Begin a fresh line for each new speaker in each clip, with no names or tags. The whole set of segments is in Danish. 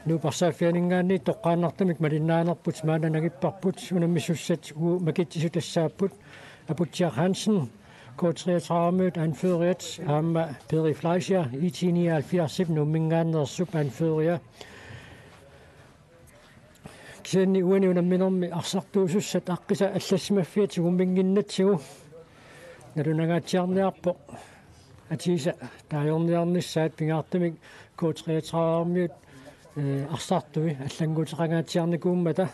nu parsaaffianingaanni toqqaannartamik malinnaanerput maananagipparput unammissussat makittisutassaapput Aputiak Hansen K33 anført Peri Fleischer i 79 nummingaannersup anførja Ksenni uani unamminermi arsartuusussat aqqisa allassimaффиат gumminginnatsigu narunagaatiarniarpo atisa taajorniarnissaat pingaartamik K33 arsartui allangutеқангаатиарникууmmата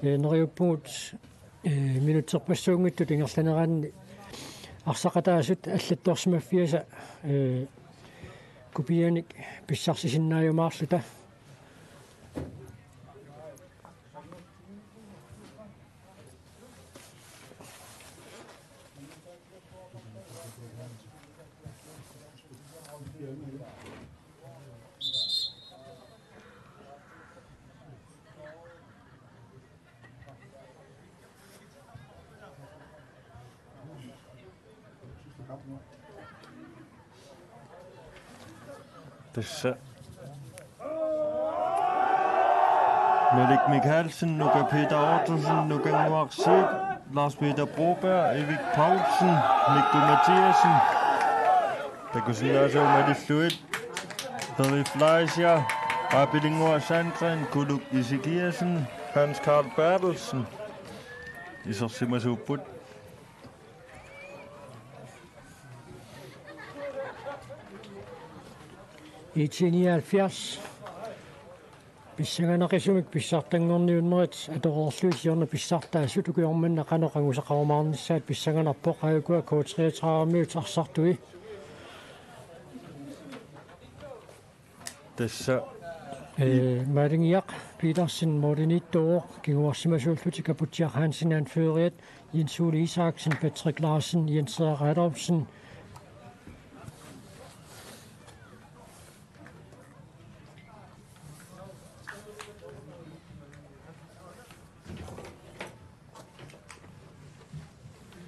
neriuppugut minutserpassuungittut ingerlaneraanni arsaqataasut allattuarsimaффиаса kupianik pissarsisinnaajumаарluta
Tässä Melik Mikkelsen, Nuka Peter Ottosen, Nuka Nuaksik, Lars Peter Broberg, Erik Paulsen, Mikko Mathiasen. Der kunne sådan også med det slut. Peri Fleischer, Abelingor Sandgren, Kuluk Isikiersen, Hans Karl Bertelsen. Det er så simpelthen så budt.
I 1979 pissanganarisumik pissartangorniunnerit atororluisiorna pissartaasut ukiormanna qanoqangusaqarumaarnissaat pissanganarpoq ajukua K33 arsartui
Tässä
Maringiaq Petersen Mordenittoor kinguarsimasuullutik Aputiak Hansen anført Jens Ole Isaksen Patrick Larsen Jens Radovsen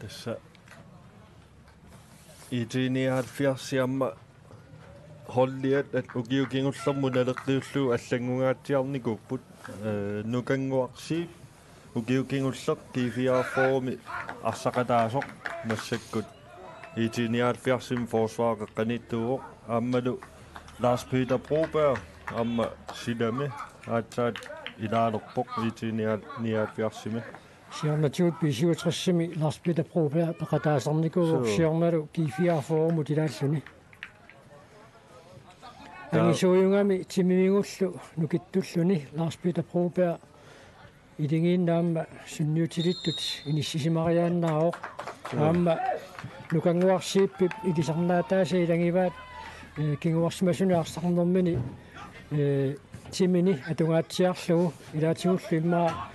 Tässä i 79 jamma holliat at ukiukingullermun alertiullu allangungaatiarnikupput nukanguarsi ukiukingulleq kiifiarformi arsaqataasoq massakkut i 79 forsvaaqeqqanittuuq aammalu Lars Peter Broberg amma silame aatsaat ilaalerpoq i 79
Siornatuut pisiutrassimi Lars Peter Broberg peqataasarnikuuq siornalu kiifiarformu tilaalluni Anisuujungami timimingullu nukittulluni Lars Peter Broberg ilingiinnaamma sunniutilittut inissisimariaannaaoq aamma nukanguarsiippip ikisarnaataasa ilangivaat kinguarsimasuni arsarnermini timini atungaatsiarlugu ilaatигуллу иммаа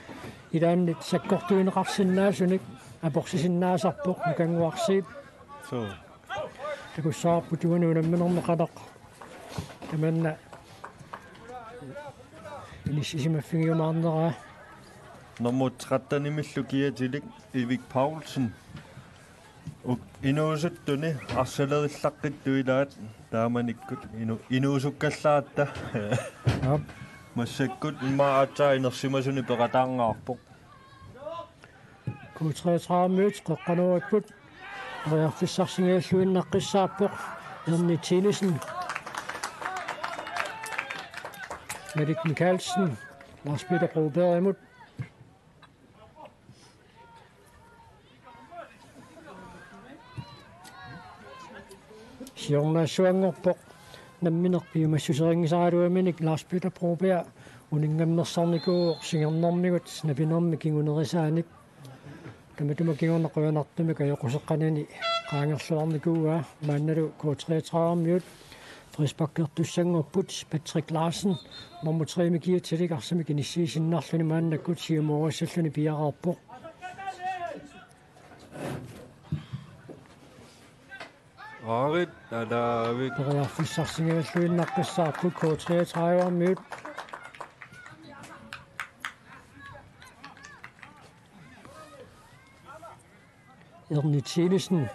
ilaannit sakkortuineqarsinnaasunik aporsisinnaasarpoq nukanguarsiip
so
takussaarpu tuunu unamminermeqaloq tamanna inissisimaffigiumaarneraa
Nomutrattanimillu kiatilik Erik Paulsen inuusuttuni arsalerillaqqittu ilaat taamanikkut inuusukkallaata massakkut immaatsaa inersimasuni peqataangaarpoq
K33 qeqqanuatput ariarfissarsingialluinnaqqissaarpoq Erni Tillesen Melik Mikkelsen Lars Peter Broberg imod Siornaassuangorpoq namminerpiumassuseringisaaluaminik Lars Peter Broberg uningammersarnikuuq singernormigut napinermi kingunerisaanik tamatuma kingornequanartumik ajoquseqqanani qaangerluarnikuugaa maannalu K33 Frisbakkertussangorput Patrick Larsen nummer 3 med kiatilik arsamik inissiisinnarluni maannakkut siumorissalluni piaqarpoq
Arit adavik
periarfissarsingialluinnaqqissaarput K33 Erni Tillesen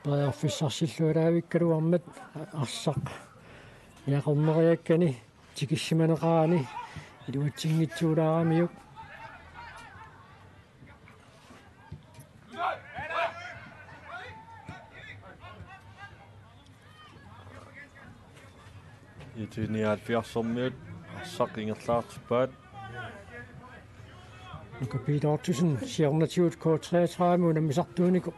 periarfissarsillualaavikkaluarmat arsaq iaqorneriakkani tikissimanaaqaani iluatsinngitsuulaaramiuk
Itiniat fiarsormiut arsaqingerlaartipaat
Nukapiitortusin siornatiut K33 unammisartuuniku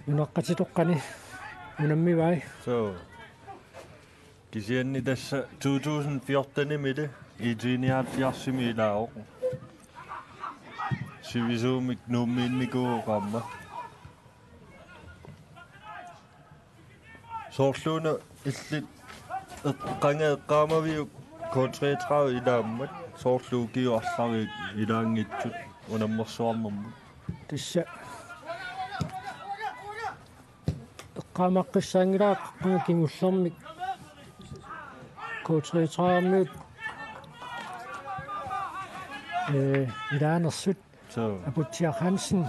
unaqqatitoqqani unammivaai
so kisianni tässä 2014 mille itiniat fiarsimi ilaaoq sivisuumik nummiinnikuuqaamma soorluuna illit eqqangeeqqaamaviuk K33 ilaammat soorluukiuarlarik ilaangitsut unammersuarnermut
tissa eqqaamaqqissaangilaaq qangakingullermik K33-miut ilaanersut
so
Abutiaq Hansen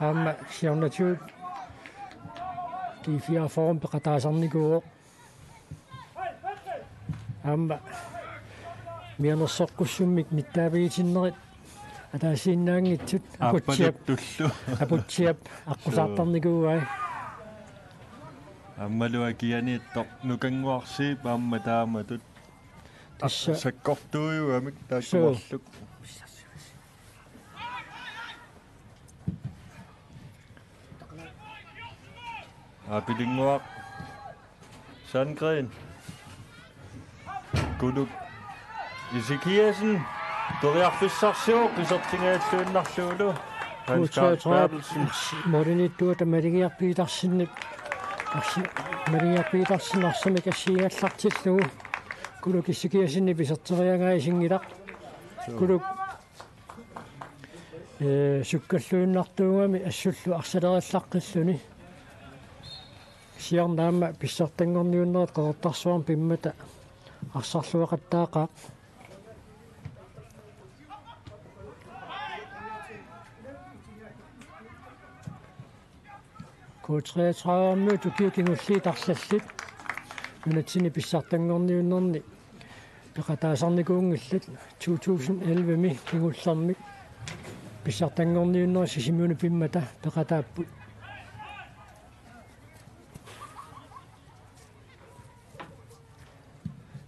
aamma siornatiut G4-forum peqataasarnikuuq aamma mianersoqqussummik nittaavigitinnerit ataasiinnaangitsut aputiap aqusaartarnikuuai
аммалуа кианиитто нукангуарсиип аама тааматут
тасса
саккортуйуамик тааккуарлук апилингуақ Sandgren кулук исикиасен ториарфиссарсиоқ исертингааллуиннарлуулу
моринитуата малигиарпиитарсинник малигиарпиитарсинарсами кассиигаллартиллугу кулук исикиасинни писертериагаисингилақ кулук суккаллуиннартуугами ассуллу арсалериллаққиллуни сиарнаама писсартангорниуннерат qeqertarsuarm pimmata арсарлуақаттаақаа K33 tukиукингуллиитарлаллит нунатсини писсартангорниуннерни пеқатаасарникуунгиллат 2011 ми кингуллермик писсартангорниуннери сисимуни пиммата пеқатааппут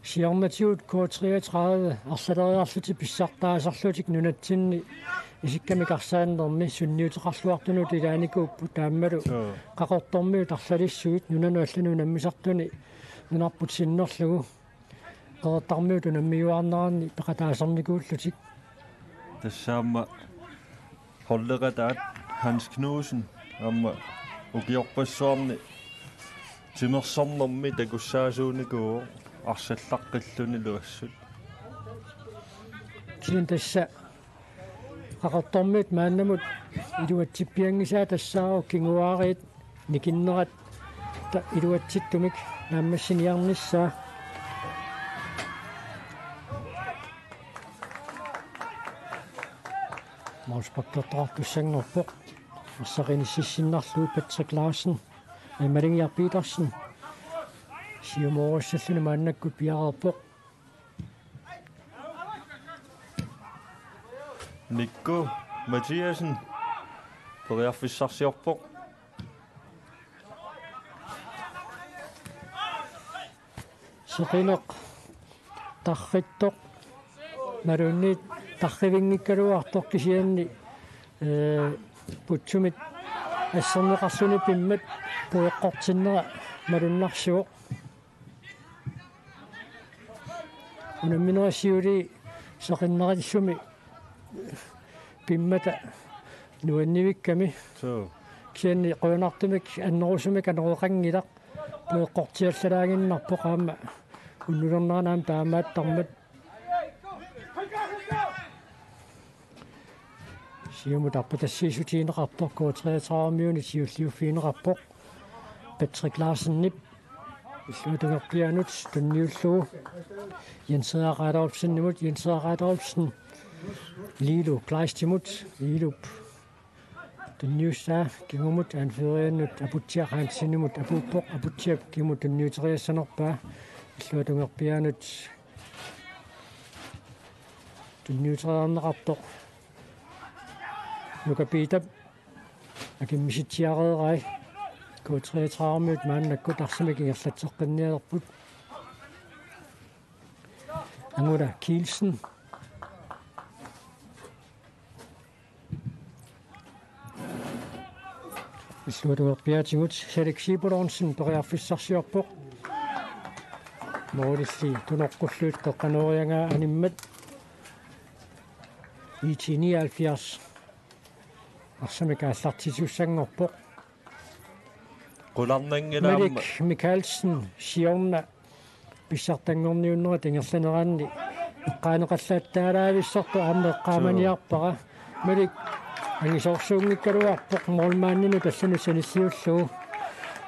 сиарнатиут K33 арсалериарлути писсартаасарлутик нунатсинни исиккамикарсааннерми сунниутеқарлуартунут илааникууппу тааммалу қақортормиут арлалиссуит нунану наммисартуни нунарпут синнерлугу қеқертармиут унаммиуарнеранни пеқатаасарникууллутик
тассаама холлератаат Hans Knudsen амма укиорпассуарни тимерсарнерми такуссаасууникуу арсаллаққиллуни луассут
кин тасса qaqartormiut maannamut iluatsippiangisaa tassaaru kinguaarit nikinnerat ta iluatsittumik naammassiniarnissaa Mauspakklertartussanngorpoq arsaqinississinarluu Patrick Larsen Malingiarpiitarsen siumorissalluni maannakkut piaqarpoq
Nikko Mathiasen toriarfissarsiorpoq
seqiloq tarrittoq malunniit tarrivingikkaluartoq kisianni putsumit asserneqarluni pimmat pueqqortinnera malunnarsuoq unamminerassiuli seqinnerallumi pimmata nuannivikkami
so
kianni qoonartumik annerusumik aneruqangilaq pueqqortiallalaanginnarpoq aama unnulerneranaam taamaattarmat siumut arpatassiisutiineqarpoq K33-miuni siulliuffiineqarpoq Patrick Larsen-nip illuutungerpianut tunniullugu Jens Adolfsen-nimut Jens Adolfsen Lilo Kleistimut Lilo tunniussaa kingumut anferiannut Abutiaq Hansinimut apuuppoq Abutiaq kimut tunniuteriassanerpaa иллуатунгерпианут тунниутериарнеқарто нукапиитап акиммиситсиареерай K33-мут мааннаккут арсамик ингерлатсоққинниалерпут ангула Kielsen иллуатунгерпиатигут Felix Sieberlonsen периарфиссарсиорпоқ моорилли тунорқуллуут қеққанориангаа аниммат IT79 арсамик ааллартисуссангорпоқ
Qullarnangilaamma
Melik Mikkelsen Siorna писсартангорниуннера тингерланераанни эққаанеқаллааттаалаависсорпу аамеққааманиарпара Melik ангисорсуунгиккалуарпоқ мормааннину таллану саниссиуллуу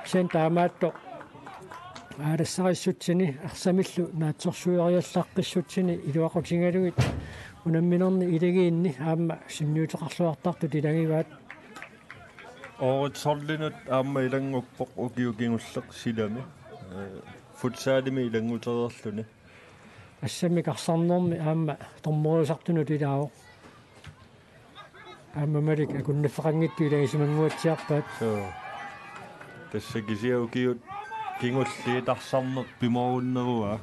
сен таамаатто аарассариссутсини арсамиллу наатсорсуяриаллаққиссутсини илуақутингалугит унамминерни илагиинни аама синниутеқарлуартарту тилагиваат
Året sollinut aamma ilanguppoq ukiukingulleq silami futsaalimi ilangutederluni
ассаммикарсарнерми аама тормориусартуну тилаавоқ аама Melik акуннаффеқангитту илагисимангуатсиарпаат
so тассакисиа укиут кингулли тарсарнер пиморуннеруа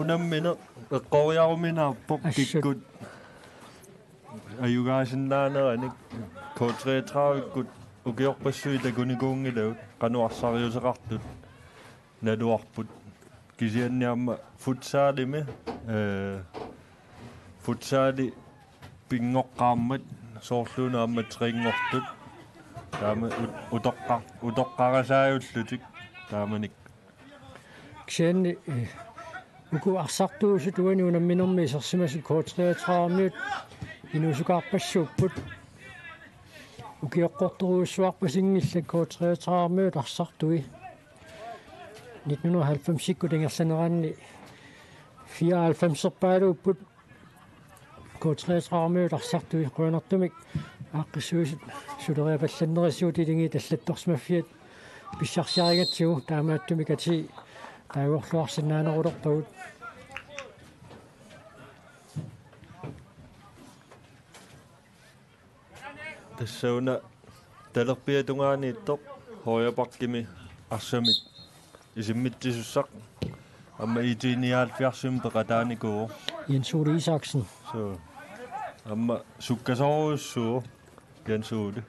unammina eqqoriaruminaarpoq kikkut ayugaasinnaanerani K33-ikkut ukiorpassui takunikuungilaut qanuarsariuseqartut naluarput kisianniamma futsaalimi futsaali pingoqqaammat soorluunaamma triingortut taama utoqqarasaajullutik taamanik
ксианни уку арсартуусут уани унамминерми исерсимасу K33-миут инусукаарпассууппут укиоққорторуussуарпасингилла K33-миут арсартуи 1990-сикку тингерланераанни 94-серпаалууппут K33-миут арсартуи қуанартумик ааққиссуусут сулериапалланнерисsuut илинги таллатторсмаффиат писсарсиаригатсигу таамааттумикати тааворлуарсинаанерулерпагут
тассауна талерпиатунгааннииттоқ хояпаркими арсамит исиммитсисуссақ амма IT79 пеқатааникуу
Jens Ole Isaksen
so amma sukkasoorussuu Jens Ole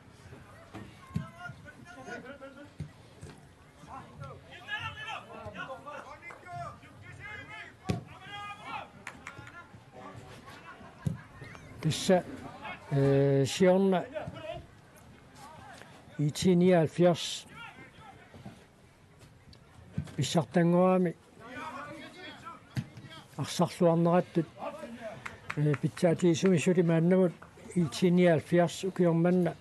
Tässä Siorna IT79 писсартангуами арсарлуарнератут питсаатиисумиссули мааннамут IT79 укиорманна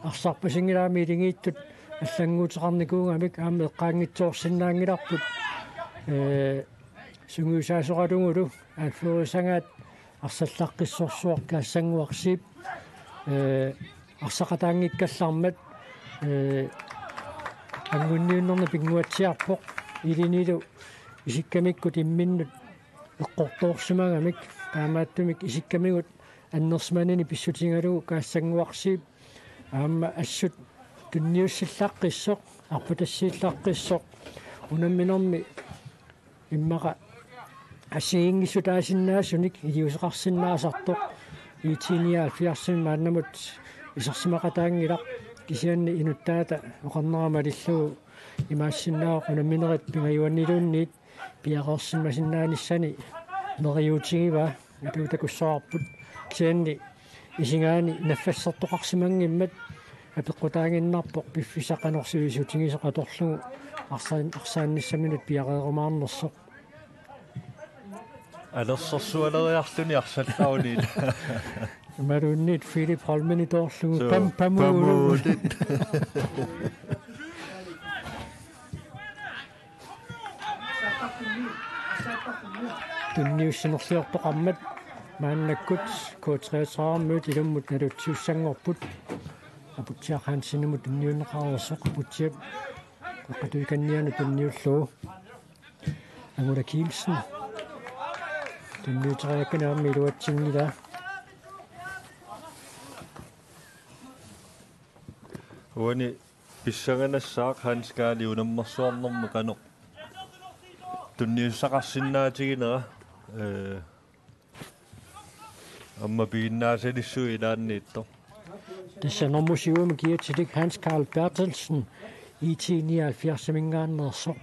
арсарпасингилаами илингииттут аллангуутеқарникуунгамик аама эққаангитсоорсинаангиларпут сунгуусаасоқалунгулу аафферисангаат арсаллаққиссорсуар каассангуарсип арсақатаангиккаллармат ангунниуннерна пингуатсиарпоқ илинилу исиккамиккут имминнут эққорторсимагамик таамааттумик исиккамигут аннерсманини писсутингалугу каассангуарсип аама ассут тунниуссиллаққиссоқ арпутассииллаққиссоқ унамминерми иммаqa ассигингиссу таасиннаасуник илиусеқарсинаасартоқ IT79 мааннамут исерсимақатаангилақ кисианни инуттаата оқарнерама лиллуу имаассиннаақ унамминерит пингаюаннилуунниит пиақорсимасиннааниссани нериутигива атуутакуссоарпут кисианни исингаани наффассертоқарсимангиммат апеққутаангиннарпоқ пиффисақанорсуисутигисеқаторлугу арсаанниссаминут пиақеерумаарнерсоқ
алерсэрсуалериарлуни арсаллаунит
Маруннит Филип Холмени торлугу пампамуу tunniussinnerliortoqarmat maannakkut K33 mødt ilummut nalutsiussangorput aputiaqaansinumut tunniunneqaruersoq aputiap qaqqatuikannianu tunniullugu angula Kielsen tunniuteriakkanaammi iluatsingila
uani pissanganassaq hanskaali unammarsuarnermu qanoq tunniussaqarsinnaatiginera amma piinnaasalissu ilaanniittor
tassanermusiuumi kiatilik Hans Carl Bertelsen IT 79 mingaannersoq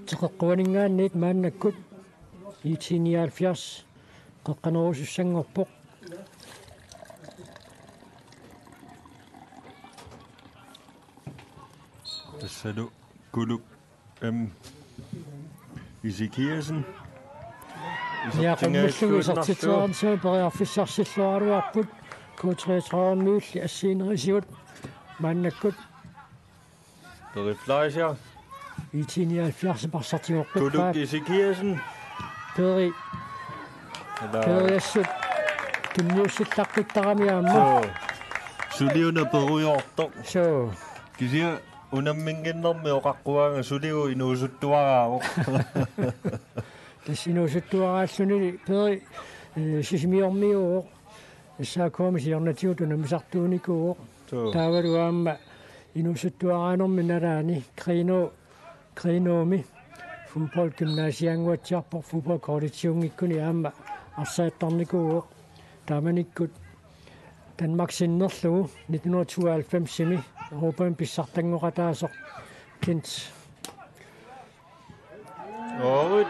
teqeqquaningaanniit maannakkut IT 79 qaqqanerusussangorpoq
tassalu kuluk Isikiasen
Яақуммуллугу сартитсуарнсаа периарфиссарсиллуаруарпут K33-миулли ассиинерисигут мааннаккут
Periflaisia
IT79 парсартигоққут
kuluk Isikiasen
периассут тунниуссиллаққуттарамиаамма
suliuna peruyortoq
so
kisia unamminginnermi oqaqquaanga suliu inuusuttuaraaroq
тассинуусуттуарааллуни пери сисимиормиуоқ иссаакуамисиорнатиуту намисартууникууоқ таавалуаама инуусуттуараанерми налаани кринооми футбол гимнасиангуатсиарпор футбол коалитиунгиккуни аама арсааттарникууоқ тааманиккут Danmark sinnerlugu 1992-simi Europaen pissartangoqataasоq Kent
Orit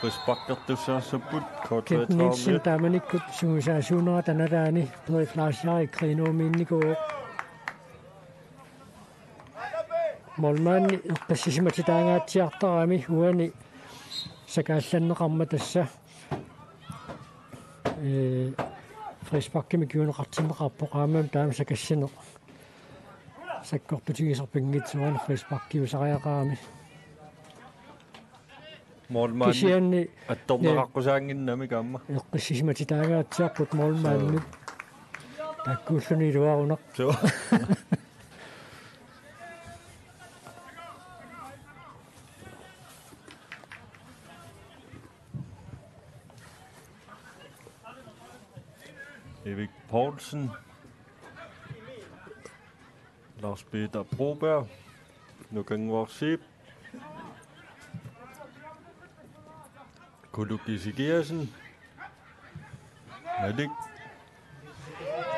frisbakkertussaarsapput
Kent Nielsen taamanikkut suusaasuunera tanalaani periflaasiari kriinoomiinnikuuoq molmaanni eqqassisimatidaangaatsiartarami uani sakaallanneqarma tassa frisbakkimi kiuneqartimmeqarpoq aamam taama sakassine sakkorputigisarpinngitsuani frisbakkiusariaqaami
molmaanni attorneqaqqusaanginnami kaamma
eqqassisimatidaangaatsiarput molmaannut takkuulluni iluarunaq
so Erik Poulsen, Lars Peter Broberg, Nukanguar Sip, Kuluk Isikiasen, Medik,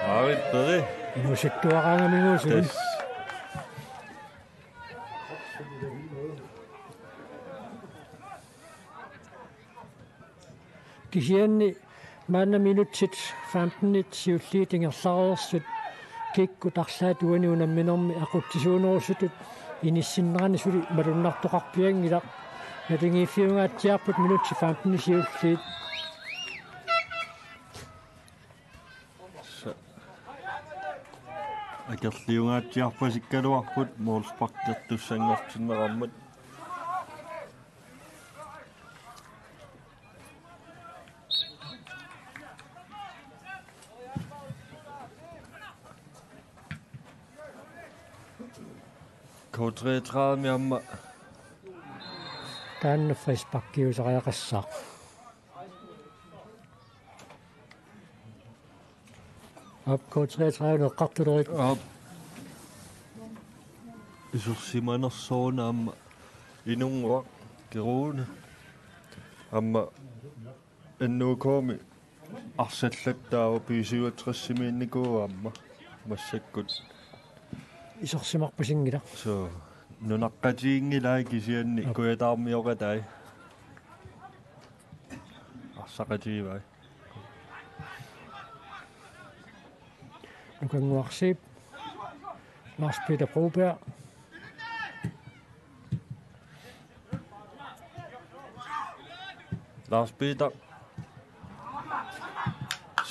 Arvid Bedre,
inusittuaraangaminguusuun kisianni maanna minutsit 15 siulliitingerlareersut kikkutarlaat uani unamminermi aquttisuunerussutut inissinnerani suli malunnartoqarpiangila natingiiffiungaatsiarput minutsi 15 siulliit
akerliungaatsiarpasikkaluarput moolsparkertussangortinneqarmat K33 miamma
taanna frisbakkiusariaqassaaq ap K33 neqqartulerit
isursimanersoona amma inunguaq keruune amma annuukoomi arsallattaava piisiuatriссимиинникуу amma massakkut
isorsimarpasingila
so nunaqqatiingilai kisianni kuyataarmioqatai arsaqatiivai
Nukanguarsip Lars Peter Broberg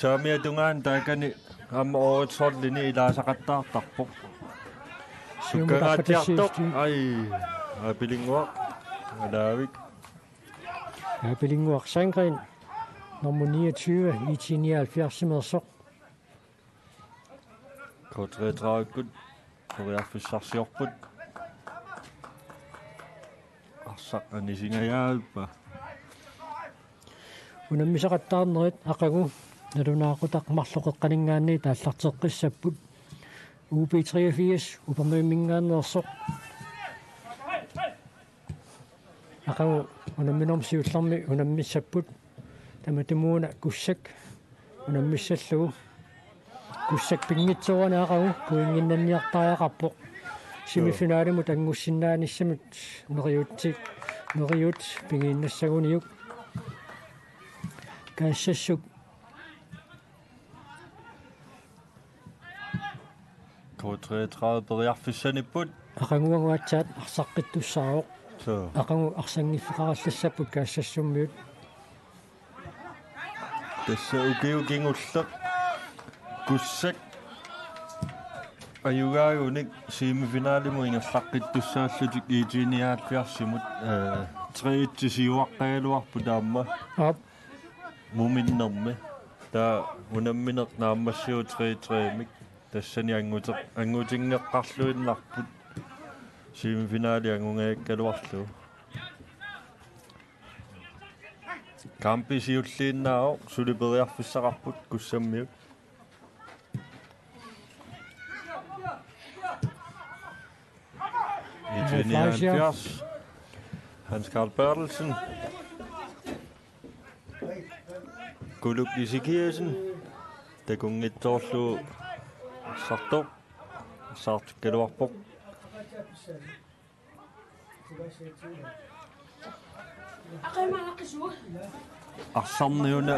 Saamia tungaan taakani amma årets holdlinje i laasaqattaartarpoq. Sukkangaatiartoq ai apilinguaq alaavik.
Apilinguaq Sandgren nummer 29 i 79
K33 Koreaffissarsiorput. Arsaq anisingajaappa.
Unammisaqattaarnerit aqagu nalunaaqutaq marloqeqqaningaanni taallarteqqissapput UB83 upernuimmingaannersoq aqagu unamminormsiullarmi unammissapput tamatumuuna kussak unammissallugu kussak pingitsuarani aqagu kuinginnanniartaajaqarpoq semifinaalimut angussinnaanисsamут neriut pingiinnassaguniuk kaassассук
K33 periarfissaniput
aqanguanguatsaat arsaqqittussaaroq
so
aqangu arsangiffeqarallassaput kaassассумmiут
tassa ukiukingulleq kussak ayugaagunik semifinalimu ingerlaqqittussaallutik iitiniaatfiarsimut 3-siuaqqaaluarpu taamma
ap
muminnermi taa unammineq naammassiu 3-3mik tassani angutingeqqarluinlarput semifinali angungaakkaluarlu kampi siulliinnaao suliperiarfissaqarput kussammiut Itiniaanfiars Hans Carl Bertelsen Kuluk Isikiasen takungittoorlu sartoq saartikkaluarpoq Arsarniuna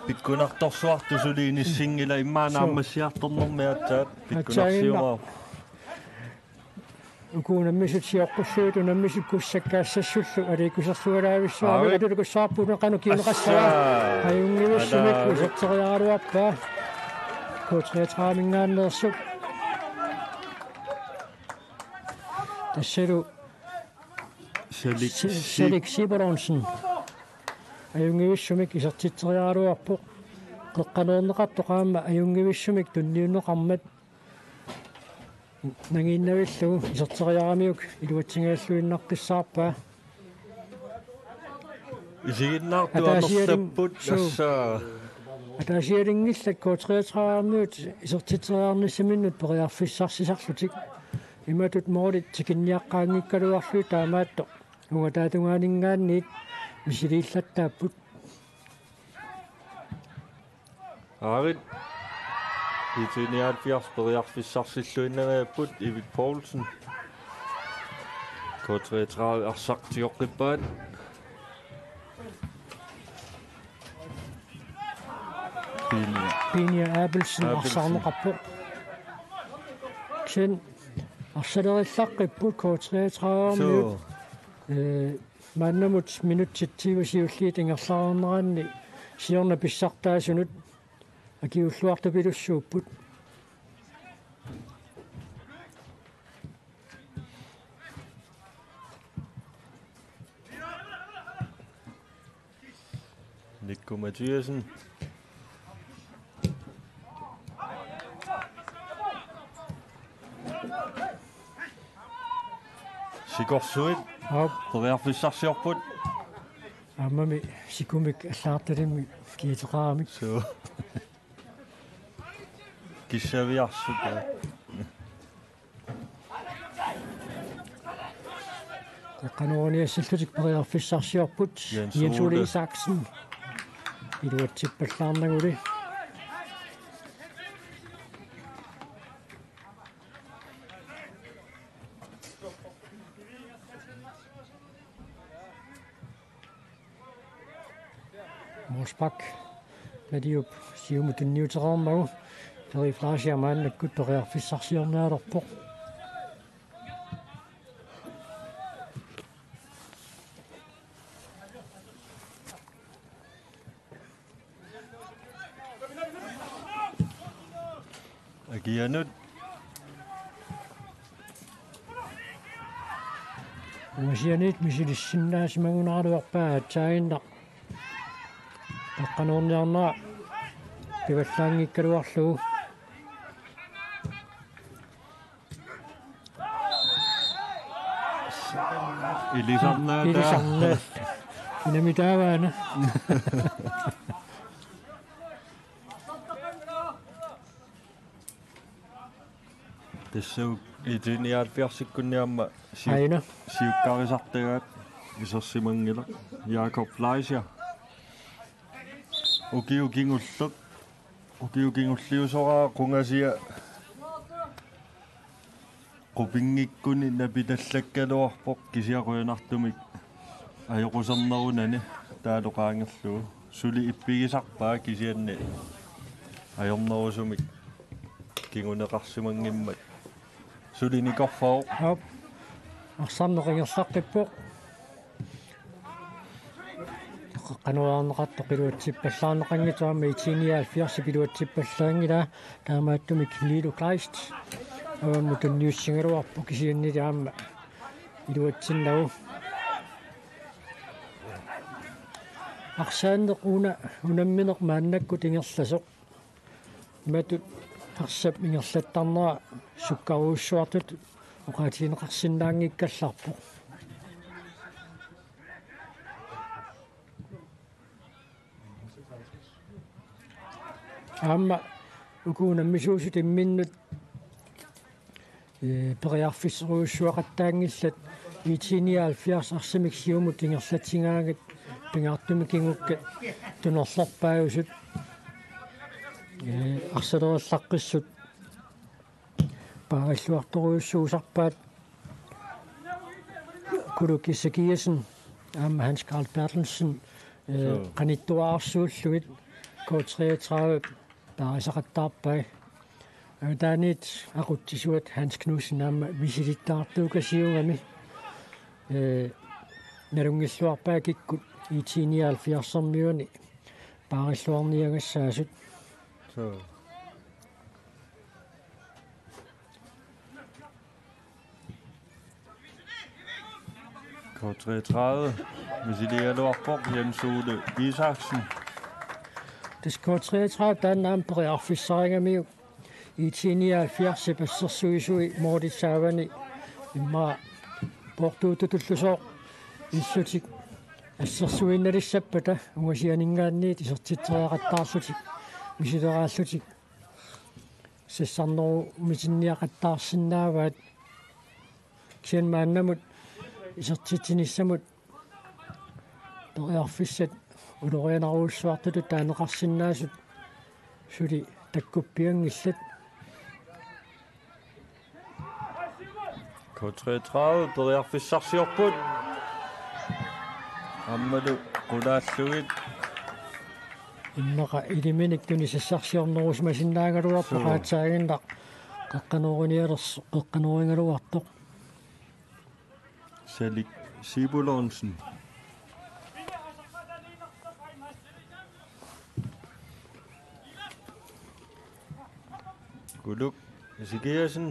pikkunartorsuartu suliinissingila immaanaammassiartornermiattaat pikkunarsiumaa
ukuunammisut unammisut kussakkaassasullu aliikusarlugalaavissuami atulukussaarpuneqanu kiuneqassava ajungiviссumik userteriaruarpaa K33-mingaannersuk tassalu Selik Siberonsen ajungivissumik isertiteriaruarpoq qeqqaneerneqartoqaama ajungivissumik tunniunneqarmat nangiinnavillugu iserteriaramiuk iluatsingaаллуиннартиссаарпаа
isiginnaartuanersapput nassaa
атаасиалингиллак K33-армиут isерtiteriarnissamиннут периарфиссарсисарлутик иматут моорит тикинниаққаангиккалуарлуи таамаатто угатаатунгаанинггаанниит мисилииллаттааппут
Arit Itiniaatfiars periarfissarsilluinnereapput Ivik Poulsen K33 arsaqtioqqippaat
Pinia Abelsen arsarneqarpoq ksen arsalerillaqqipпут K33-армиут мааннамут минутситсивасиуллиит ингерлаарнераанни сиорна писсартаасунут акиуллуартапилуссууппут
Nico Mathiasen Sigurdssuit periarfissarsiorput
аммами сикумик аллаарталимми киитеқарамик
so кисавиарсута
эққануаниассаллутик периарфиссарсиорпут Jens-Ole Isaksen илуатсиппаллаарнагули Mosbak Mediup siumutunniuteqarmagu periflaasiamaannakkut periarfissarsiornaalorpoq
Agianut.
Uasianit misilissinaasimagunaraluarpaa atsaagинна qanorniarnaa pivallaangikkaluarlugu
Ilisarnaata.
Inamitaavaana
Tessuk itiniaalpiarsikkunniamma
aina
siukkarisartagaat isersimangilaq Jakob Fleischer ukiukingulliusoraa qungasia qupingikkuni napitallakkaluarpoq kisiaquyunartumik ajoqusernarunani taaloqaangerlugu suli ippigisarpaa kisianni ajornerusumik kinguneqarsimangimmat sulinikorfao
hop арсарнеқингерлаққиппоқ qanuarneqartoq piluatsippallaarneqangituama itiniaalfiarsi piluatsippallаангила таамааттумик Lilo Kleist авамму тунниуссингалуарпу кисианнилаама илуатсиннагу арсааннеқ унамминеқ мааннакку тингерласоқ матут арсап ингерлаттарнера суккаруussуартут оқаатинеқарсиннаангиккалларпоқ аама укуунаммисуусут имминнут периарфиссеруussуақаттаангиллат итиниaalfiars арсимик сиумут тингерлатсингаагат пингаартумикингукка тунерлорпаагусут арсалераллаққиссут паариллуарторуuссуусарпаат кулукиссакиасен аама Hans Carl Bertelsen qanittуаарсууллугит K33 паарисақаттаарпай таанит aqutsisuat Hans Knudsen аама висилиттаартуукасиунгами налунгиллуарпаакиккут итиниaalfiarsermiuni паариллуарниагассаасут
K33 Visilialuarpoq Jens Ole Isaksen
des K33 taannaam periarfissariingamiu итиниaalfiarsi passersuisui mooditsaavani имма портуутутуллусоо иллутик ассерсуинналиссаппата угасианингаанниит исертитсериақаттаарлутик мисилерааллутик сессарнеру мисинниақаттаарсинааваат кианмааннамут исертитсиниссамут ториарфиссат улорианаруuссуартуту таанеқарсинаасут сули таккуппиангиллат
K33 periarfissarsiorput аммалу qulaallugit
иннеqa илиминик тунисассарсиорнерусмасиннаагалуарпо qaatсаагиннақ qaqqanuuriниалерс qaqqanuurinгалуартоқ
Salik Sibulonsen Kuluk Sigersen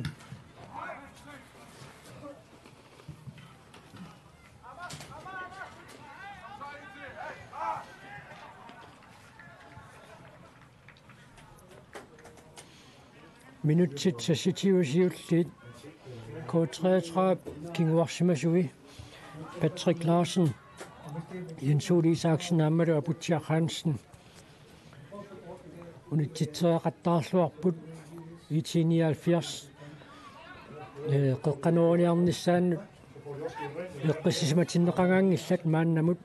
minutsit sassitiusiullit K33 kinguarsimasugi Patrick Larsen Jens Ole Isaksen aammalu Abutja Hansen unitsitseeqattaarluarput итиниaalfiars qeqqanuuniarnissaannut eqqissismatsinneqangaangillat maannamut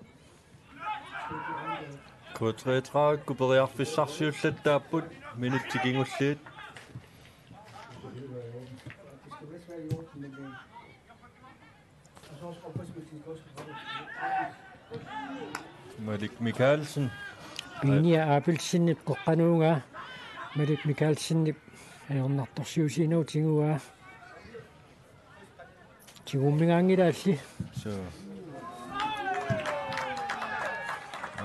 K33 kuperiarfissarsiullattaapput minuttikingulliit Malik Mikkelsen
Pinia Abelsinnip qeqqanuunga Malik Mikkelsinnip аернарторсиусинуутингуа тигуммигаангилаалли
so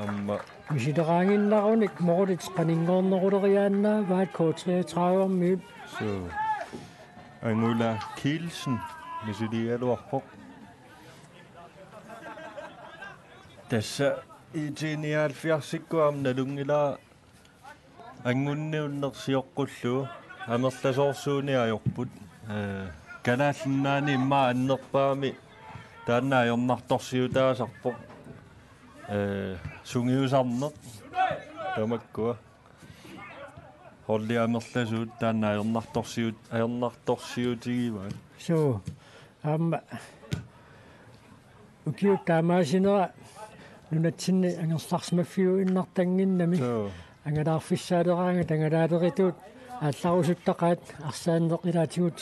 amma
мисилераангиннаруник морулит qaninngorneruleriaannaa vaat K33-ормиут
Så Angula Kielsen, hvis det er lort. Tässä itini alfiarsikku amna lungila angunniunnersiоққуллу амерласоорсууниajorput канааллиннаани имма аннерпаами тааннаajornartorsiutaasarpoq sungiusarneq тамаккуа холлиамерласуут тааннаajornartorsiutигиваа
so ukiuttaamaasинера нунатсинни ангерларсмаффиу иннартангиннами ангалаарфиссаалераанга тангалаалеритуут аалларусуттақаат арсааннеқилаатигут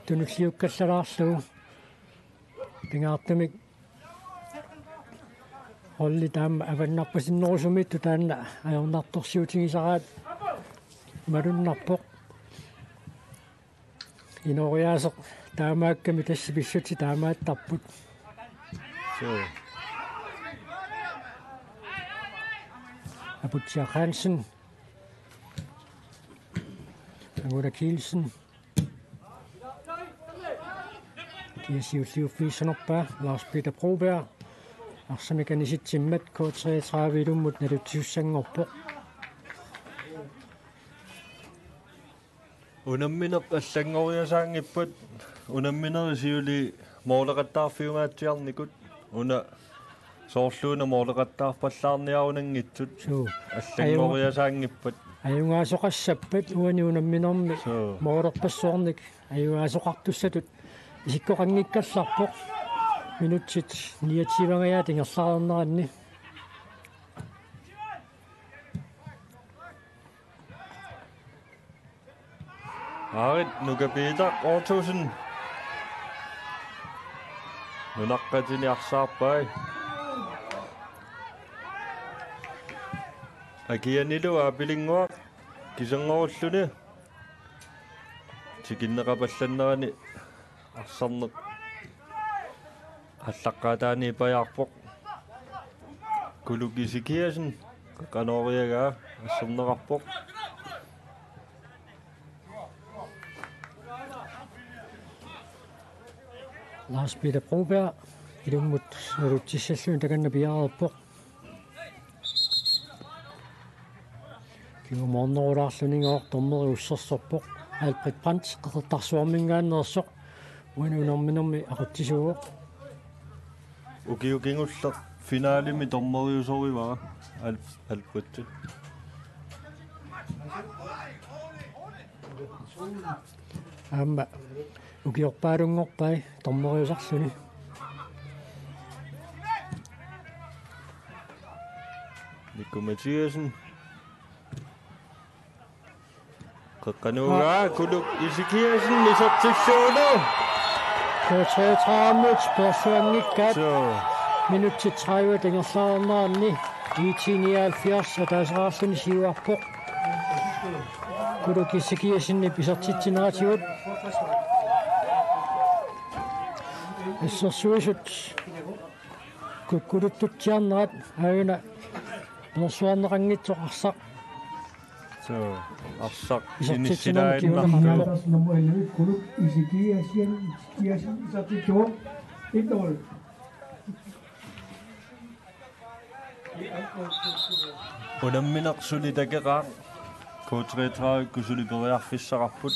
тунуллиуккаллалаарлугу пингаартумик холли таама аваннарпасиннерусумитту таанна аёрнарторсиутигисараат малуннарпоқ инориаасеқ таамаакками тассиписсути таамааттарпут Abutja Hansen, Angula Kielsen, Kiesiusiuffiisanoppa, Lars Peter Broberg, Arsamikanisitsimmat K33 nalutsiussangorpoq.
Unammineq allangoriasaangipput unamminerisiuli mooleqattaarfiumaatiarnikut una soorluuna mooleqattaarpallaarniarunanngitsut allangoriasaangippat
ajungaasoqassappat uani unamminermi moolerpassuarnik ajungaasoqartussatut isikkoqanngikkallarpoq minutsit niativangaya tingerlaarnerranni
Arit nukapiita ortusen nunaqqatini arsaarpai akianilu aapilingua kisangorulluni tikinneqapallannerani arsarneq allaqqaataani ipajaarpoq kulukisikiasen qanoriagaa asserneqarpoq
Lars Peter Broberg ilummut nalutissalluni takannapiareerpoq kiumornerulaarlunigoor tormeriussersorpoq Albert Brandt qeqertarsuarmingaannersoq uanuunerminermi aquttisuuq
ukiukingulleq finaalimi tormeriusoriva Albert
Amma ukiorpaalungorpai tormeriusarluni
Mikko Mathiasen qeqqanuugaa kuluk isikiasen isertilluunu
K33 spørsuangikkaat minutsit 30 tingerlaarnerranni 1979 ataaseraarluni siuarpoq kuluk isikiasenni pisertitsineraatigut Issersuisut kukkuluttutsiarnerat auna persuarneqanngitsoqarsaq
arsaq
inissilaainnerpoq
kuluk isikiasien isartitsuuq itol
unammineqsuli takeqaaq K33 kusuli periarfissaqarput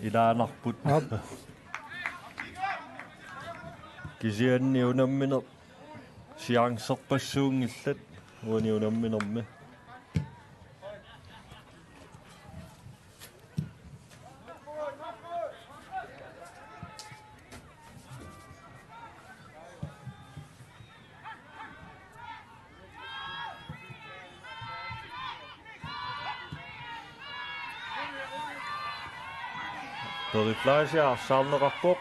ilaanarput kisianni unammineq siaangserpassuungillat uani unamminermi Periflasia arsaarneqarpoq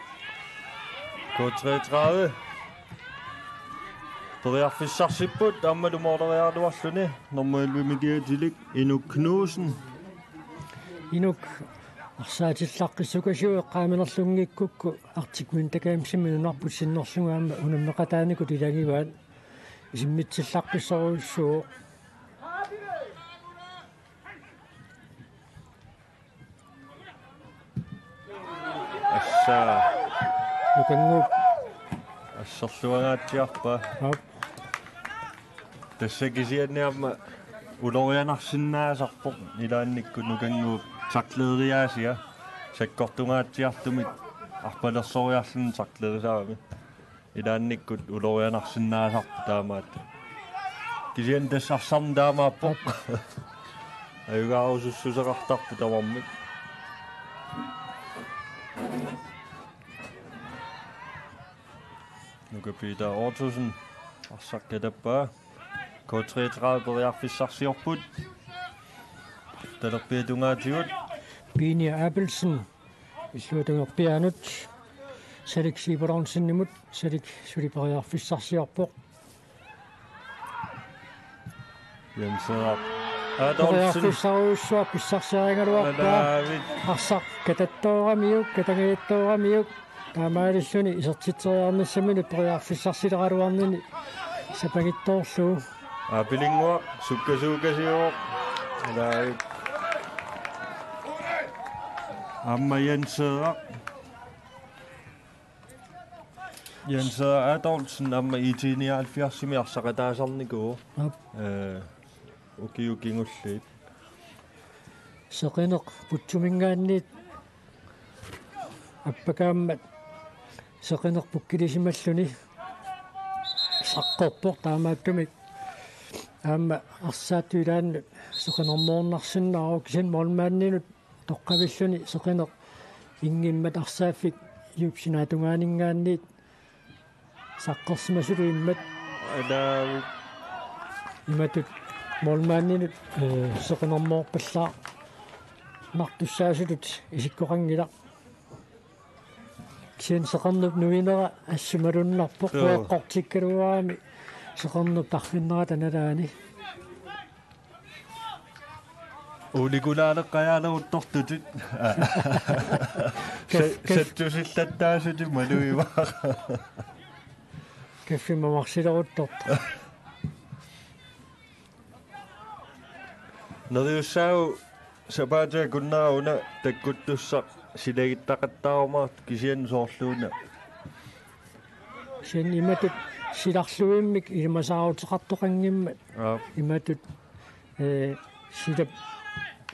K33 periarfissarsipput ammalu moorleriarluarluni normuilvimigiatilik Inuk Knudsen
Inuk арсаатиллаққиссукасиу эққааминерлунгиккукку артикмин такаамсимминунарпут синнерлунгаама унаммеқатааникут илагиваат исиммитсиллаққиссоруйуссуу
Assa
Nukangup.
ассерлуагаатсиарпа тассакисианниарма улорианарсинаасарпоқ илаанникку нукангууп саклериаасиа саккортунгаатсиартумик арпалерсориарлун саклерисаами илаанниккут улорианарсинаасарпу таамаат кисиан тассарсарн таамааппоқ аюгаарусуссусеқартарпу тавармик Nuka Peter Ottosen arsakkalappa K33 periarfissarsiorput talerpiatungaatigut
Bini Abelsen иллуутунгерпианут салик сибалорнсиннимут салик сулипариарфиссарсиарпоқ
Jensen
Adolfsen писсаруссуа писсарсиаригалуарпаа арсақ кататтоорамиук катангиаттоорамиук таамаалиллуни исертитсериарнассамину периарфиссарсилералуарнини сапагиттоорлуу
апилингуа суккасуукасиоо алаа Amma Jensen Adolfsen amma IT79 arsaqataasarnikuu ukiukingulliit
seqineq putsumingaanniit appakaammat seqineq pukkilisimalluni saqqorpoq taamaattumik aamma arsaatuilaannu seqinermoornarsinnaaru kisan molmaanninut toqqavilluni seqineq ingimmat arsaaffik yuupsinaatungaaninggaanniit saqqersimasulu immat
alaa
imatut molmaanninut seqinermoorpallaa nartussaasulut isikkoqangila kisan seqernup nuinera assumalunnarpoq uaqqortikkaluaami seqernup tarfinnera tanalaani
Ulikulaaleqqajaaleuttortutit sattusillattaasuti maluiva
kaffimamaarsileruttortu
Neriussau sapaatia kunnauna takkuttussaq silagittaqattaarumaart kisian soorluuna
sen imatut silarluimmik ilmasaaruteqartoqanngimmat imatut silap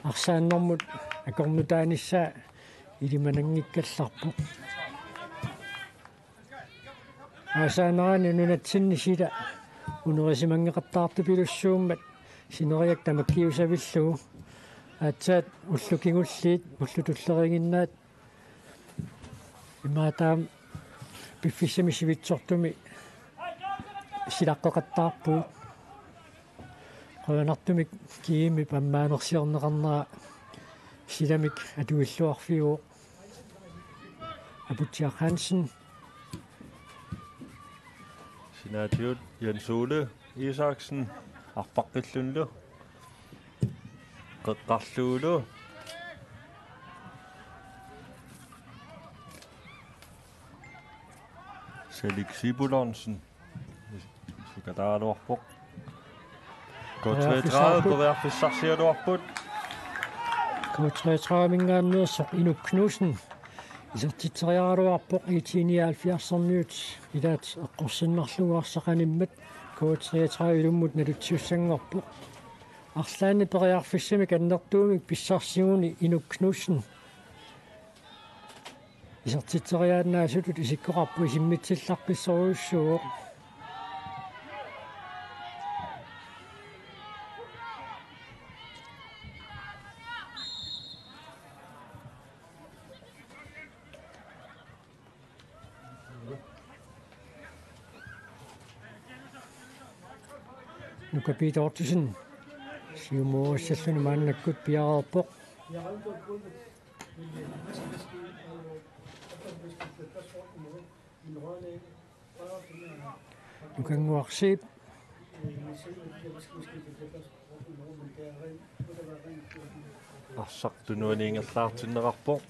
арсааннэрмут акорнутааниссаа илиманангиккалларпу асаанаани нунатсинни сила унерисимангеқартаарту пилуссууммат синериак тамаккиусавиллугу аатсаат уллукингуллиит уллутуллеригиннаат имаатаам пиффиссами сивитсортуми силаққеқаттаарпу qoyanartumik kiimi pammaanersiorneqarnera silamik atuilluarfiu Abutja Hansen
Sinatiut Jens Ole Isaksen arpaqqillunlu qeqqarluulu Selik Sibulonsen sikataaluarpoq K33 periarfissarsialuarput
K33 mingaanneersoq Inuk Knudsen isertitseriaraluarpoq IT79 ilaat eqqorsinnarluguarsaqanimmat K33 ilummut nalutsiussangorpoq арлаани периарфиссами каннертуумик писсарсигуни Inuk Knudsen исертитсериаанаасулут исиккоқарпу исиммитсилларписсоруйуссуоқ Nuka Peter Ottosen siumuussalluni maannakkut piaarpoq nukanguarsiip
arsartunuaniingerlaartinnerarpoq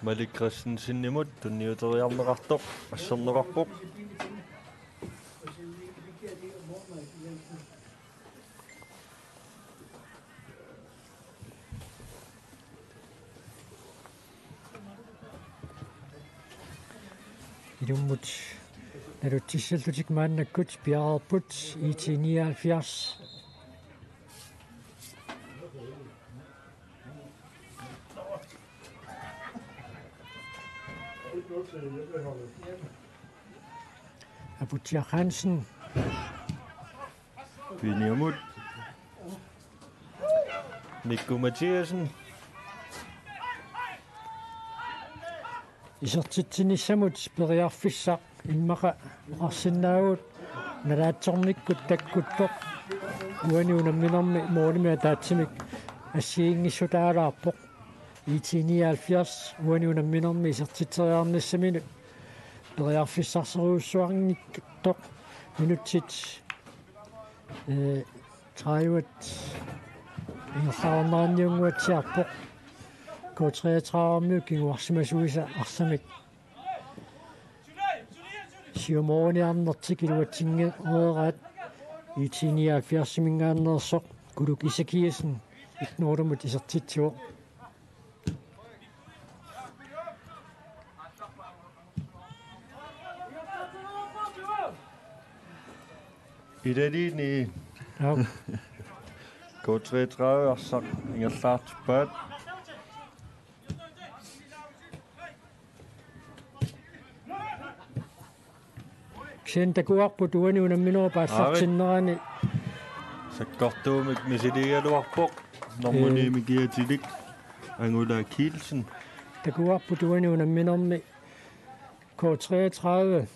Malik Christensen tunniuteriarneqartoq asserneqarpoq
Idummut naluttissallutik maannakkut piaqarput IT 79. Abutja Hansen.
Vinimut. Mikko Mathiasen.
Isertitsinnissamut periarfissaq immaqa arsinnaagut nalaatsornikkut takkuttoq uaniunamminermi moonimia taatsimik assiingissutaalaarpoq IT 79 uaniunamminermi isertiteriarnissaminu periarfissarseruussuarniktoq minutsit traivat ingerlaarnaanniunguatsiarpoq K33 kinguarsimasuisa arsamik siumooniarnertik iluatsingereeraat IT 79 mingaannersoq kuluk isakiasen iknuurumut isertitsiuq
Idadini K33 arsaq ingerlaartippaat
Sen takuarput uaniunamminua paallartinnerani
sakkortuumik misiligaluarpoq normuniimikiatilik Angula Kielsen
takuarput uaniunamminermi K33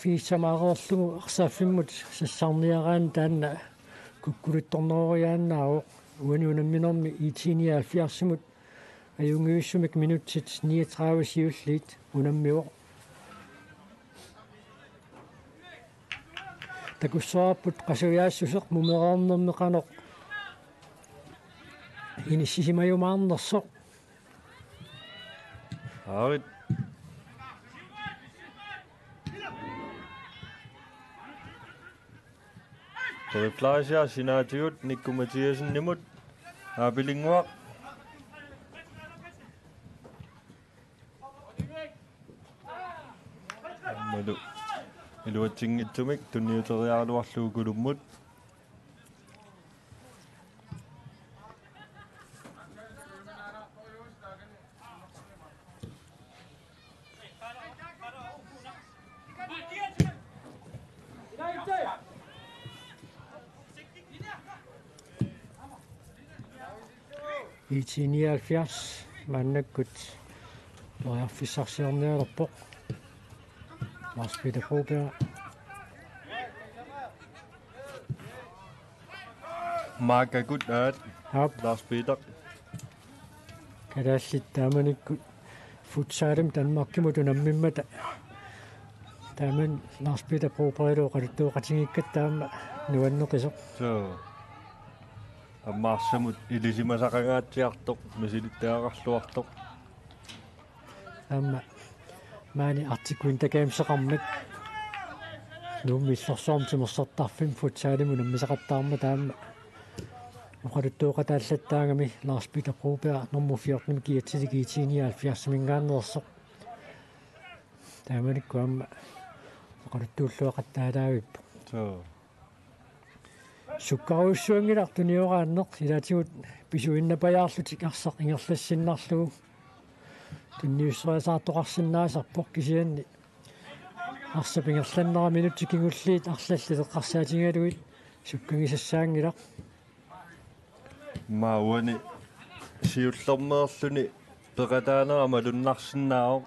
fiissamaaqerlugu arsaafimmut sassarniaraan taanna kukkulittorneriaannaaru uaniunamminermi IT 79 ajungiussumik minutsit 39 siulliit unammiuq takussaarput qasuyaassuseq mumeraarnermeqanoq inissisimajumаарnersoq
Aarit Toriflaisia sinaatigut Mikko Mathiasen nimut aapilingguaq Madu iluatsingittumik tunniuteriaaluarlugu kulummut
IT 79 mannakkut periarfissarsiornialerpoq Lars Peter Broberg
Maakakut aat Lars Peter
kadaallit taamanikkut futsaalum Danmarkimut unammimmata taaman Lars Peter Broberg qaluttuuqatingikkat taama nuanneqisoq
so аммаарсамут илисимасақангаатсиартоқ мисилиттаагарлуартоқ
амма маани артикуин такаамсеқармат нууммиллорсуарм тимерсартарфим футсаалиму наммисақаттаарма таама оқалуттуоқатааллаттаагами Lars Peter Broberg номер 14 киатсилики IT 79 мингааннерсоқ тааманикку амма оқалуттууллуақаттаалаагиппо
so
суккаруссуангилартуниорааннеқ илаатигут писуиннапаяарлутик арсақ ингерлассиннарлугу тунниуссериасаартоқарсинаасарпоқ кисианни арсапингерланнера минутикингуллиит арлаллитеққарсаатингалуит суккангисассаангилақ
маауани сиуллэрмеерлүни пеқатаанера малуннарсинааоқ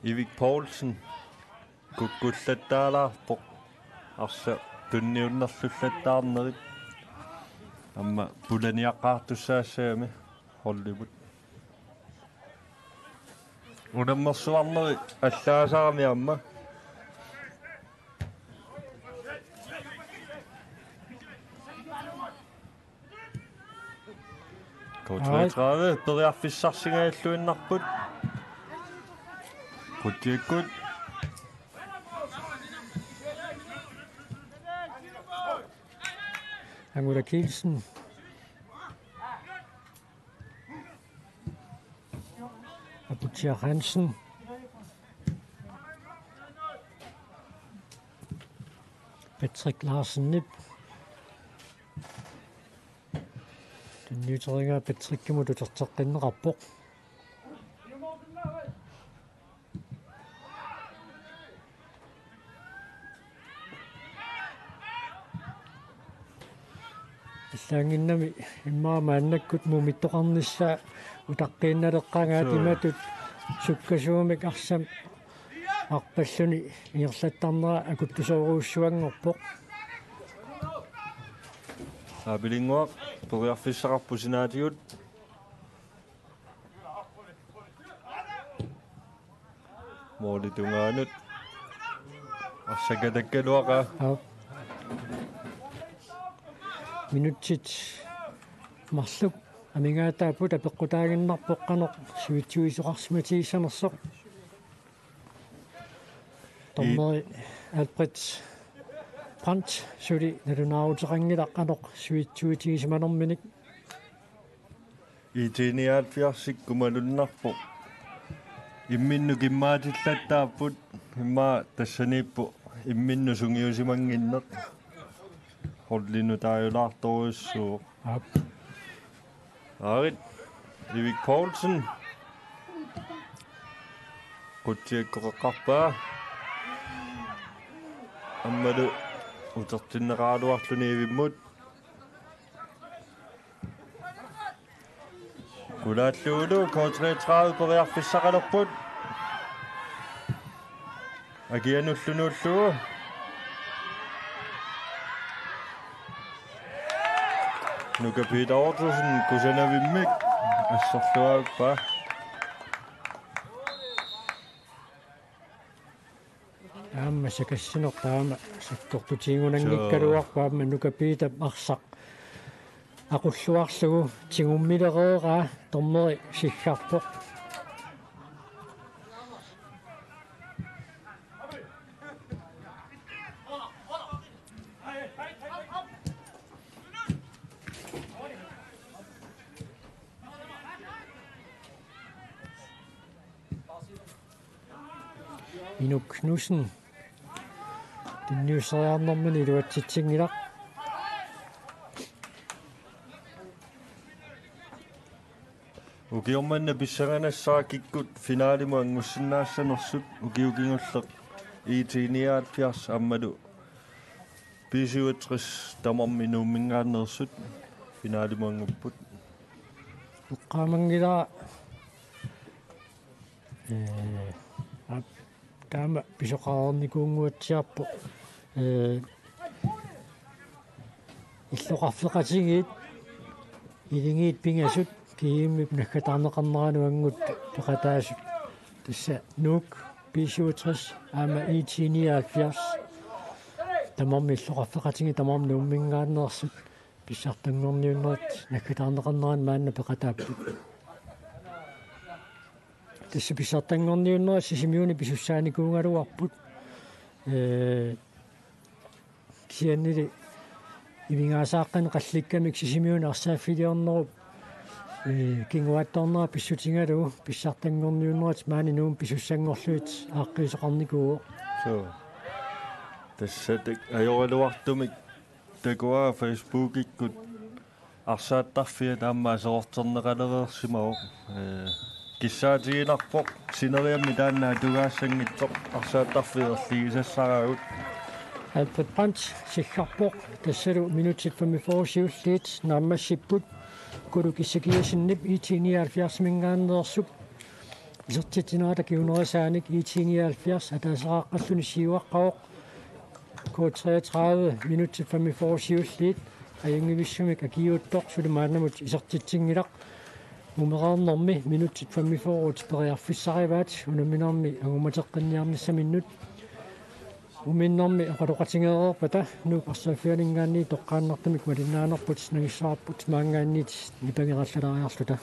Ivik Poulsen куккуллаттаалаарпоқ арса тунниуннерлуллаттаарнерит амма пуланиаққаартуссаассаами Hollywood унаммерсуарнери аллаасаарами амма K33 periarfissarsingaallуиннарпут Puttikkut
Angula Kielsen Abutja Hansen Patrick Larsen-nip. Den nye træner Patrick kan du tage den rapport. Sangin imma maannakut mumittoqarnissa utaqqinnareqqangaatimatut sukkasuumik arsam arpalluni inerlattarnera akuttusooruussuangorpoq
Abilinguaq poriarfissaqarpusinaatigut moolitungaanut arsakatakkaluaqa
minutsit marluk amingaataaput apeqqutaaginnarpoqqanoq suitsuisuqarsimatiissanersoq tommeri Albert Brandt suli nalunaarutaqangilaqqanoq suitsuitigismanerminik
itiniaatfiarsik kumalunnarpoq imminnu kimmaatillattaapput imma tassaniippu imminnu sungiusimanginneq hollinu taajulaartoruissuuq Arit Erik Poulsen qutiakkoqaqqarpaa ammadu utertinneqaaluarluniivimmut kulaalluulu K33 poriarfissaqalerput agianullunuullugu Nuka Peter Ottersen kusanavimmik assorluaappa
Amma sakassunertaama sakkortutiingunangikkaluarpaamma Nuka Peter marsaq aqulluarlugu tingummilereeraa tommeri siggarpoq Inu Knudsen den nye sejrnormen iluatsitsingilaq
ukiormanna pissaganassaakikkut finaalimuangussinnaassanersut ukiukingulleq iitiniaatfiars ammalu pisiuatris tamarminuummingaannersut finaalimuangupput
uqqaamangilaa taama pisoqaarnikuunguatsiarpo illoqarfeqatigiit ilingiit pingasut kiimmip nakkatarneqarneranuangut peqataasut tassa nuuk pisiutris aama iitiniaatfiars tamarmi illoqarfeqatigi tamarmi nuummingaannersut pissartangorniunnerit nakkatarneqarneran maanna peqataapput Tässä pissartangorniunnerit sisimiuni pisussaanikuungaluarput kiannili ivingaasaaqқан qallikkamik sisimiuni arsaaffiliornerup kinguattornera pissutingalugu pissartangorniunnerit maani nuum pisussangorluit aaqqiisoqarnikuugo
so tässä ajoraluartumik takua Facebookikkut arsaattarfia taammaasaqorterneqalereersimao kissaatiinarpoq sineriammi taannaa tugaassangittoq arsaattarfiderligisassaragut
Albert Brandt siggarpoq tassalu minutit 45 lit naammassipput kulukissakiasinnip iitiniaalfiarsmingaanneersuk isertitinaata kiunerisaanik iitiniaalfiars ataasaqaqqalluni siuaqqaoq K33 minutit 45 lit ajungivissumik akiuuttoq sulumaannamut isertitsingilaq Umeraarnermi minutit 45 periarfissarivaat unaminarmi agumateqqinniarnissaminnut uminnermi aqaloqatingereerpata nuuk arsaafialingaanni toqqaannartamik malinnaanerput nagissaarput maangaanniit nipangerallalariarluta